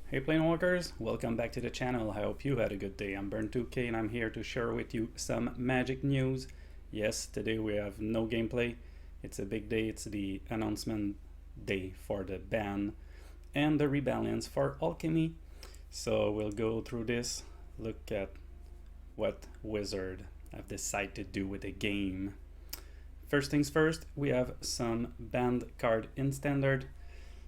Hey Planewalkers, welcome back to the channel. I hope you had a good day. I'm Burn2k and I'm here to share with you some Magic news. Yes, today we have no gameplay. It's a big day. It's the announcement day for the ban and the rebalance for Alchemy. So we'll go through this, look at what Wizard have decided to do with the game. First things first, we have some banned card in Standard.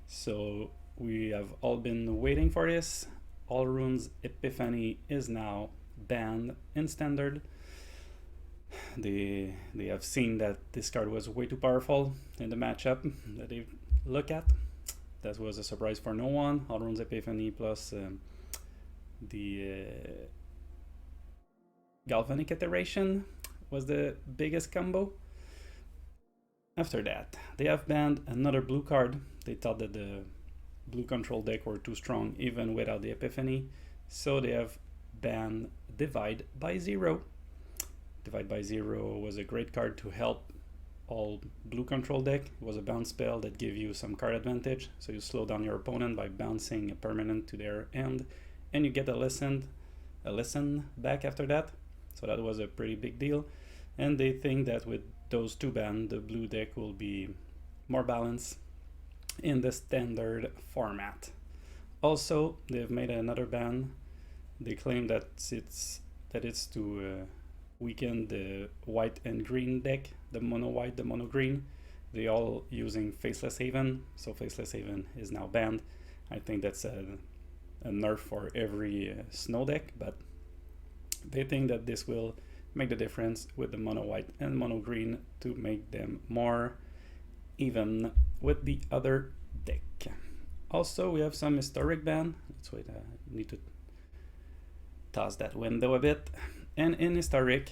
So we have all been waiting for this. Allrune's Epiphany is now banned in Standard. They have seen that this card was way too powerful in the matchup that they look at. That was a surprise for no one. Allrune's Epiphany plus the Galvanic Iteration was the biggest combo. After that, they have banned another blue card. They thought that the blue control deck were too strong even without the Epiphany, so they have banned Divide by Zero. Divide by Zero was a great card to help all blue control deck. It was a bounce spell that gave you some card advantage, so you slow down your opponent by bouncing a permanent to their end, and you get a listen back after that. So that was a pretty big deal, and they think that with those two bans, the blue deck will be more balanced in the Standard format. Also, they've made another ban. They claim that it's to weaken the white and green deck, the mono white, the mono green. They all using Faceless Haven, so Faceless Haven is now banned. I think that's a nerf for every snow deck, but they think that this will make the difference with the mono white and mono green to make them more even with the other deck. Also, we have some historic ban. Let's wait, I need to toss that window a bit. And in historic,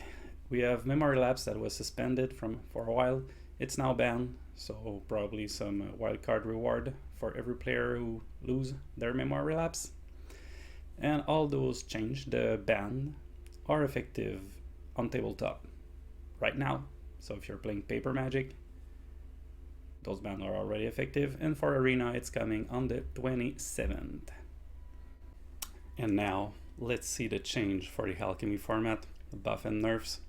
we have Memory Lapse that was suspended for a while. It's now banned, so probably some wildcard reward for every player who lose their Memory Lapse. And all those change, the ban, are effective on tabletop right now. So if you're playing paper Magic, those bans are already effective, and for Arena it's coming on the 27th. And now let's see the change for the Alchemy format, the Buffs and Nerfs.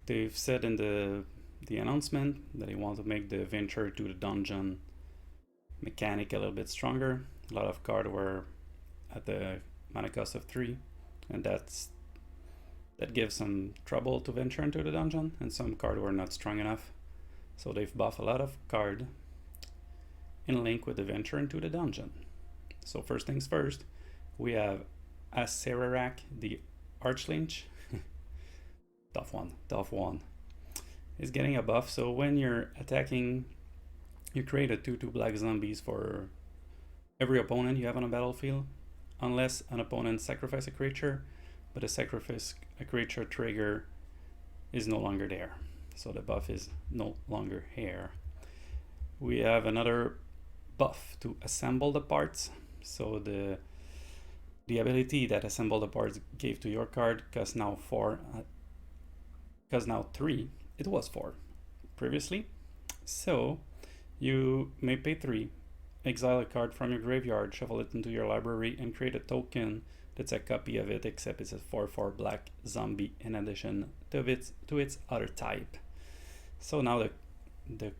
They've said in the announcement that they want to make the venture to the dungeon mechanic a little bit stronger. A lot of cards were at the mana cost of 3, and that gives some trouble to venture into the dungeon, and some cards were not strong enough. So they've buffed a lot of cards in link with the venture into the dungeon. So first things first, we have Acerarak, the Archlynch. Tough one. Is getting a buff, so when you're attacking, you create a 2/2 black zombies for every opponent you have on a battlefield, unless an opponent sacrifices a creature, but a sacrifice a creature trigger is no longer there. So the buff is no longer here. We have another buff to assemble the parts. So the ability that assemble the parts gave to your card costs now 3. It was 4 previously. So you may pay 3, exile a card from your graveyard, shuffle it into your library, and create a token that's a copy of it, except it's a 4/4 black zombie in addition to its other type. So now the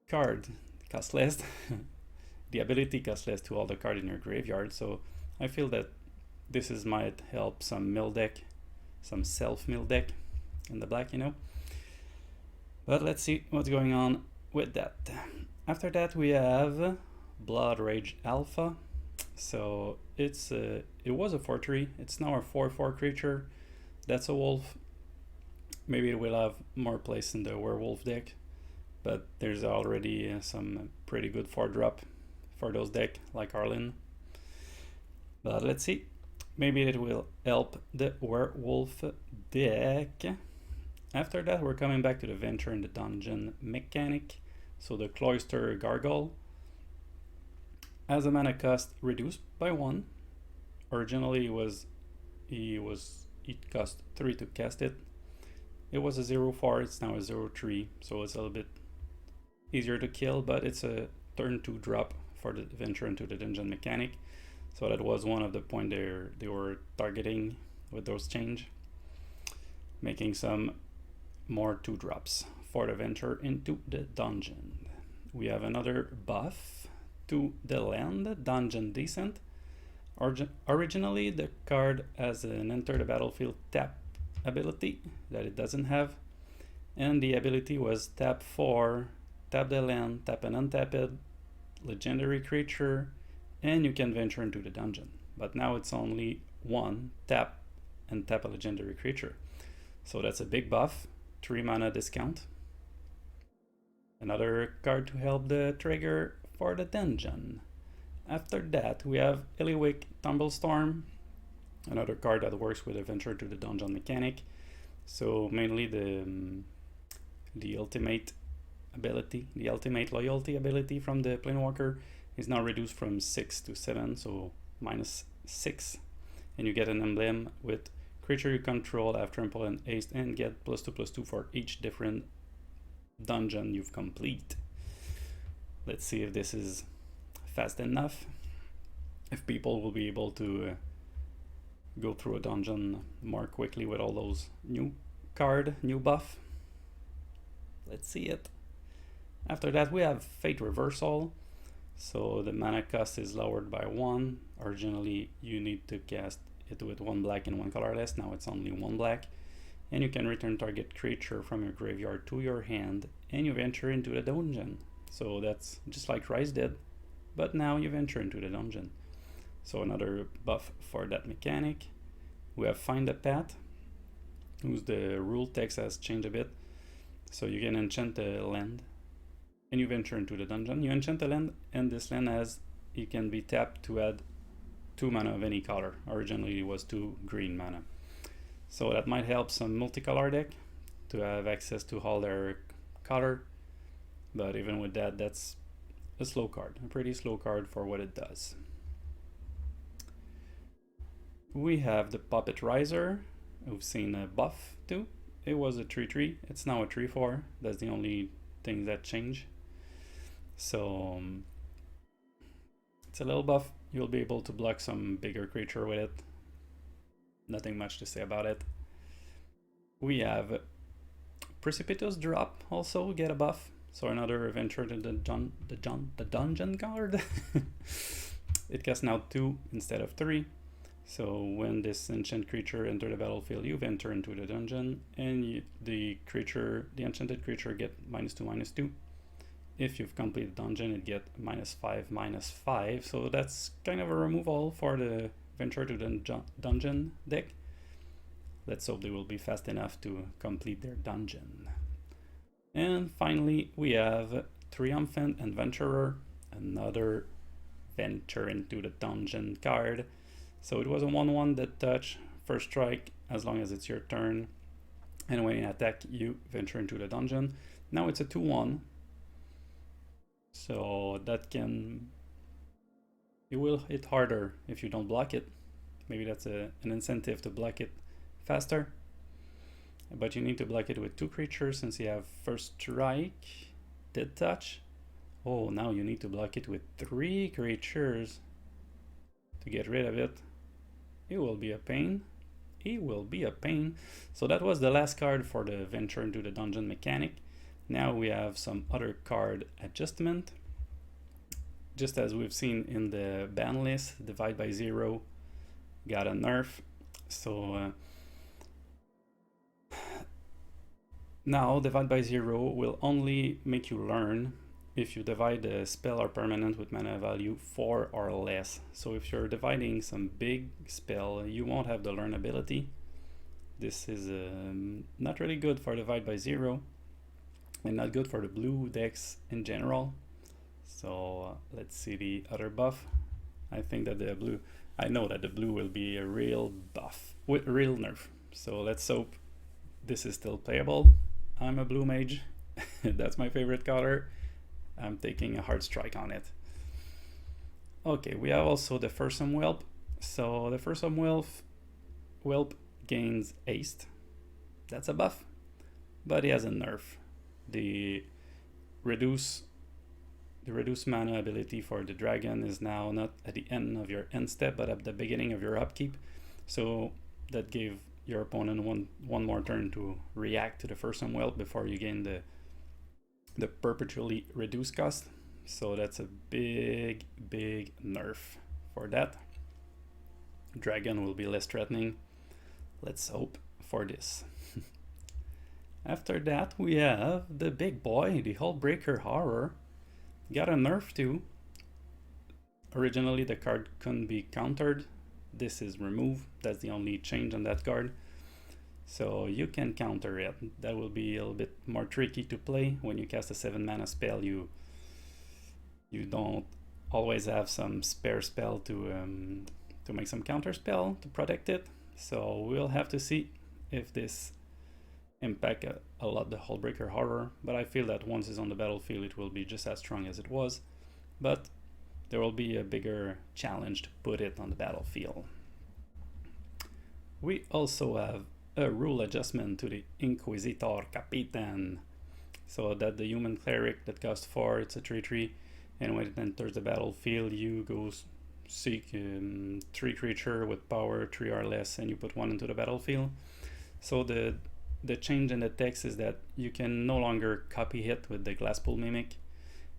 card costs less, the ability costs less to all the cards in your graveyard. So I feel that this might help some mill deck, some self-mill deck in the black, But let's see what's going on with that. After that, we have Blood Rage Alpha. So it was a 4/3. It's now a 4/4 creature. That's a wolf. Maybe it will have more place in the werewolf deck, but there's already some pretty good 4-drop for those decks like Arlen. But let's see. Maybe it will help the werewolf deck. After that, we're coming back to the venture in the dungeon mechanic. So the Cloister Gargoyle has a mana cost reduced by 1. Originally it cost 3 to cast it. It was a 0/4, it's now a 0/3, so it's a little bit easier to kill, but it's a turn 2 drop for the venture into the dungeon mechanic. So that was one of the points they were targeting with those change, making some more 2-drops for the venture into the dungeon. We have another buff to the land, Dungeon Descent. Originally, the card has an enter the battlefield tap ability that it doesn't have, and the ability was tap 4, tap the land, tap an untapped legendary creature, and you can venture into the dungeon. But now it's only 1 tap and tap a legendary creature. So that's a big buff, 3 mana discount. Another card to help the trigger for the dungeon. After that, we have Eliwick Tumblestorm, another card that works with a venture to the dungeon mechanic. So mainly the ultimate ability, the ultimate loyalty ability from the Planewalker is now reduced from 6 to 7, so -6. And you get an emblem with creature you control have trample and haste and get +2/+2 for each different dungeon you've complete. Let's see if this is fast enough, if people will be able to go through a dungeon more quickly with all those new buff. Let's see it. After that, we have Fate Reversal. So the mana cost is lowered by 1. Originally, you need to cast it with 1 black and 1 colorless. Now it's only 1 black. And you can return target creature from your graveyard to your hand, and you venture into the dungeon. So that's just like Rise did, but now you venture into the dungeon. So another buff for that mechanic. We have Find a Path, whose the rule text has changed a bit. So you can enchant a land, and you venture into the dungeon. You enchant a land, and this land it can be tapped to add 2 mana of any color. Originally it was 2 green mana. So that might help some multicolor deck to have access to all their color. But even with that, that's a slow card, a pretty slow card for what it does. We have the Puppet Riser. We've seen a buff too. It was a 3/3, it's now a 3/4. That's the only thing that changed. So it's a little buff. You'll be able to block some bigger creature with it. Nothing much to say about it. We have Precipitous Drop, also get a buff. So another venture to the dungeon card. It costs now 2 instead of 3. So when this enchant creature enters the battlefield, you enter into the dungeon, and the enchanted creature get -2/-2. If you've completed the dungeon, it get -5/-5. So that's kind of a removal for the venture to the dungeon deck. Let's hope they will be fast enough to complete their dungeon. And finally, we have Triumphant Adventurer, another venture into the dungeon card. So it was a 1/1 that touch, first strike as long as it's your turn, and when you attack, you venture into the dungeon. Now it's a 2/1, so it will hit harder if you don't block it. Maybe that's an incentive to block it faster. But you need to block it with 2 creatures since you have first strike, dead touch. Oh, now you need to block it with 3 creatures to get rid of it. It will be a pain. It will be a pain. So that was the last card for the venture into the dungeon mechanic. Now we have some other card adjustment. Just as we've seen in the ban list, Divide by Zero got a nerf. So now Divide by Zero will only make you learn if you divide a spell or permanent with mana value 4 or less. So if you're dividing some big spell, you won't have the learn ability. This is not really good for Divide by Zero, and not good for the blue decks in general. So let's see the other buff. I know that the blue will be a real buff with real nerf. So let's hope this is still playable. I'm a blue mage. That's my favorite color. I'm taking a hard strike on it. Okay, we have also the Fearsome Whelp. So the Fearsome Whelp gains haste. That's a buff, but he has a nerf. The reduce the reduced mana ability for the dragon is now not at the end of your end step, but at the beginning of your upkeep. So that gave your opponent one more turn to react to the first whelp before you gain the perpetually reduced cost. So that's a big nerf for that. Dragon will be less threatening. Let's hope for this. After that we have the big boy, the Hullbreaker Horror. Got a nerf too. Originally the card couldn't be countered. This is removed. That's the only change on that card. So you can counter it. That will be a little bit more tricky to play. When you cast a 7 mana spell, you don't always have some spare spell to make some counter spell to protect it. So we'll have to see if this impact a lot the Hullbreaker Horror, but I feel that once it's on the battlefield it will be just as strong as it was, but there will be a bigger challenge to put it on the battlefield. We also have a rule adjustment to the Inquisitor Capitan, so that the human cleric that costs 4, it's a 3/3, and when it enters the battlefield you go seek 3 creature with power 3 or less and you put 1 into the battlefield. So the change in the text is that you can no longer copy hit with the Glasspool Mimic,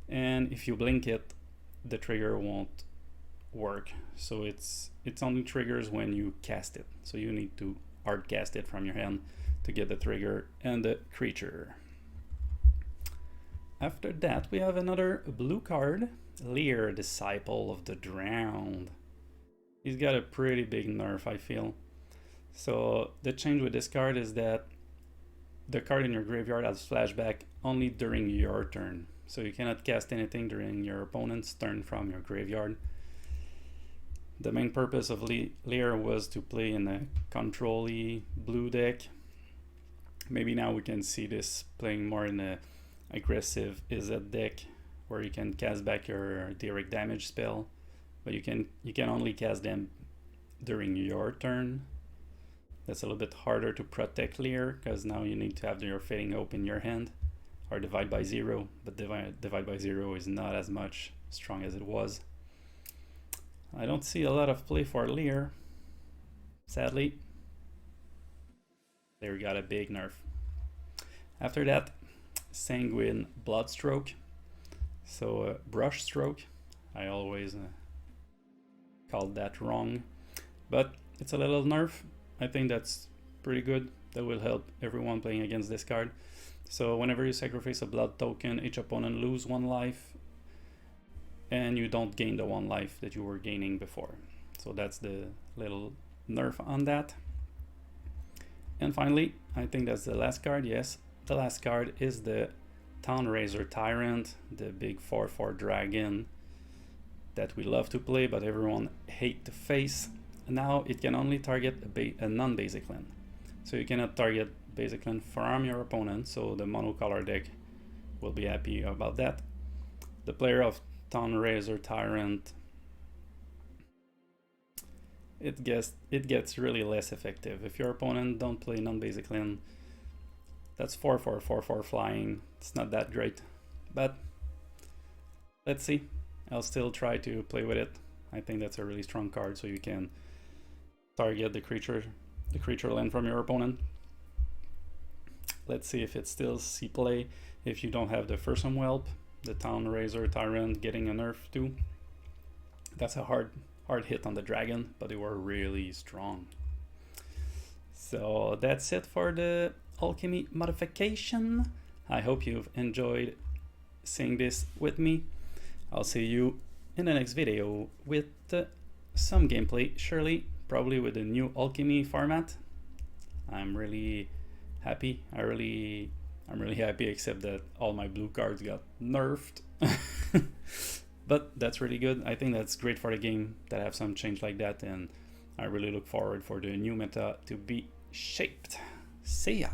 and if you blink it the trigger won't work. So it's only triggers when you cast it, so you need to hard cast it from your hand to get the trigger and the creature. After that we have another blue card, Lear, Disciple of the Drowned. He's got a pretty big nerf, I feel. So the change with this card is that the card in your graveyard has flashback only during your turn. So you cannot cast anything during your opponent's turn from your graveyard. The main purpose of Lear was to play in a control-y blue deck. Maybe now we can see this playing more in a aggressive Izzet deck where you can cast back your direct damage spell, but you can only cast them during your turn. That's a little bit harder to protect Lear because now you need to have your Fading Hope in your hand or Divide by 0, but Divide by 0 is not as much strong as it was. I don't see a lot of play for Lear, sadly. There we got a big nerf. After that, Sanguine Bloodstroke. So Brush Stroke, I always called that wrong, but it's a little nerf. I think that's pretty good. That will help everyone playing against this card. So whenever you sacrifice a blood token, each opponent lose 1 life, and you don't gain the 1 life that you were gaining before. So that's the little nerf on that. And finally, I think that's the last card. Yes, the last card is the Townraiser Tyrant, the big 4/4 dragon that we love to play, but everyone hate to face. Now it can only target a non-basic land. So you cannot target basic land from your opponent, so the monocolor deck will be happy about that. The player of Townraiser Tyrant, it gets really less effective. If your opponent don't play non-basic land, that's 4/4 4/4 flying. It's not that great, but let's see. I'll still try to play with it. I think that's a really strong card, so you can target the creature land from your opponent. Let's see if it still see play if you don't have the first whelp, the Townraiser Tyrant getting a nerf too. That's a hard hit on the dragon, but they were really strong. So that's it for the Alchemy modification. I hope you've enjoyed seeing this with me. I'll see you in the next video with some gameplay, surely, probably with the new Alchemy format. I'm really happy. I'm really happy, except that all my blue cards got nerfed. But that's really good. I think that's great for the game that have some change like that, and I really look forward for the new meta to be shaped. See ya!